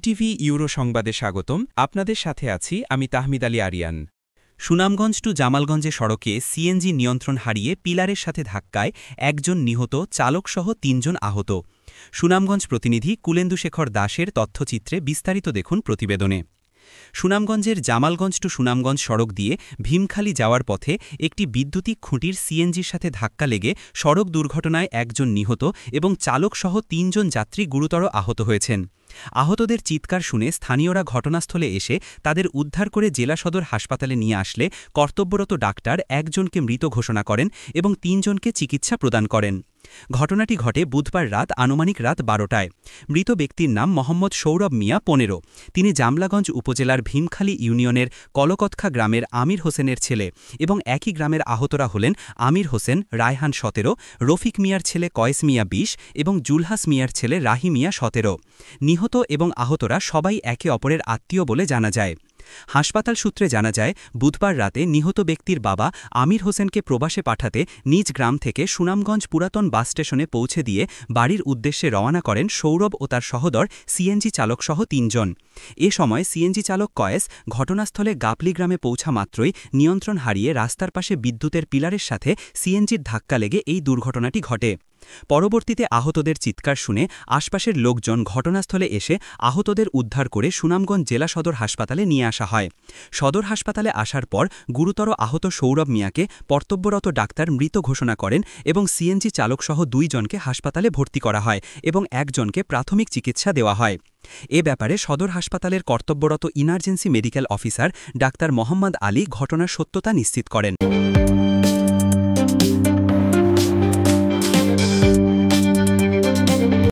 ETV euro সংবাদে স্বাগতম। আপনাদের সাথে আছি আমি তাহমিদ আলী আরিয়ান। সুনামগঞ্জ টু জামালগঞ্জে সড়কে সিএনজি নিয়ন্ত্রণ হারিয়ে পিলারের সাথে ধাক্কায় একজন নিহত, চালকসহ ৩ জন আহত। সুনামগঞ্জ প্রতিনিধি কুলেন্দুশেখর দাসের তথ্যচিত্রে বিস্তারিত দেখুন প্রতিবেদনে। সুনামগঞ্জের জামালগঞ্জ টু সুনামগঞ্জ সড়ক দিয়ে ভীমখালি যাওয়ার পথে একটি বৈদ্যুতিক খুঁটির সিএনজির সাথে ধাক্কা লেগে সড়ক দুর্ঘটনায় একজন নিহত এবং চালকসহ ৩ জন যাত্রী গুরুতর আহত হয়েছেন। আহতদের চিৎকার শুনে স্থানীয়রা ঘটনাস্থলে এসে তাদের উদ্ধার করে জেলা সদর হাসপাতালে নিয়ে আসলে কর্তব্যরত ডাক্তার একজনকে মৃত ঘোষণা করেন এবং ৩ জনকে চিকিৎসা প্রদান করেন। ঘটনাটি ঘটে বুধবার আনুমানিক রাত ১২টায়। মৃত ব্যক্তির নাম মোহাম্মদ সৌরভ মিয়া ১৫। তিনি জামলাগঞ্জ উপজেলার ভীমখালি ইউনিয়নের কলকতখা গ্রামের আমির হোসেনের ছেলে এবং একই গ্রামের আহতরা হলেন আমির হোসেন, রায়হান ১৭, রফিক মিয়ার ছেলে কয়েস মিয়া ২০ এবং জুলহাস মিয়ার ছেলে রাহি মিয়া ১৭। নিহত এবং আহতরা সবাই একে অপরের আত্মীয় বলে জানা যায়। হাসপাতাল সূত্রে জানা যায়, বুধবার রাতে নিহত ব্যক্তির বাবা আমির হোসেনকে প্রবাসে পাঠাতে নিজ গ্রাম থেকে সুনামগঞ্জ পুরাতন বাস স্টেশনে পৌঁছে দিয়ে বাড়ির উদ্দেশ্যে রওনা করেন সৌরভ ও তার সহোদর সিএনজি চালকসহ ৩ জন। এ সময় সিএনজি চালক কয়েস ঘটনাস্থলে গাপলি গ্রামে পৌঁছা মাত্রই নিয়ন্ত্রণ হারিয়ে রাস্তার পাশে বিদ্যুতের পিলারের সাথে সিএনজির ধাক্কা লেগে এই দুর্ঘটনাটি ঘটে। পরবর্তীতে আহতদের চিৎকার শুনে আশপাশের লোকজন ঘটনাস্থলে এসে আহতদের উদ্ধার করে সুনামগঞ্জ জেলা সদর হাসপাতালে নিয়ে আসা হয়। সদর হাসপাতালে আসার পর গুরুতর আহত সৌরভ মিয়াকে কর্তব্যরত ডাক্তার মৃত ঘোষণা করেন এবং সিএনজি চালকসহ ২ জনকে হাসপাতালে ভর্তি করা হয় এবং একজনকে প্রাথমিক চিকিৎসা দেওয়া হয়। এ ব্যাপারে সদর হাসপাতালের কর্তব্যরত emergency medical officer doctor Mohammad Ali ঘটনার সত্যতা নিশ্চিত করেন।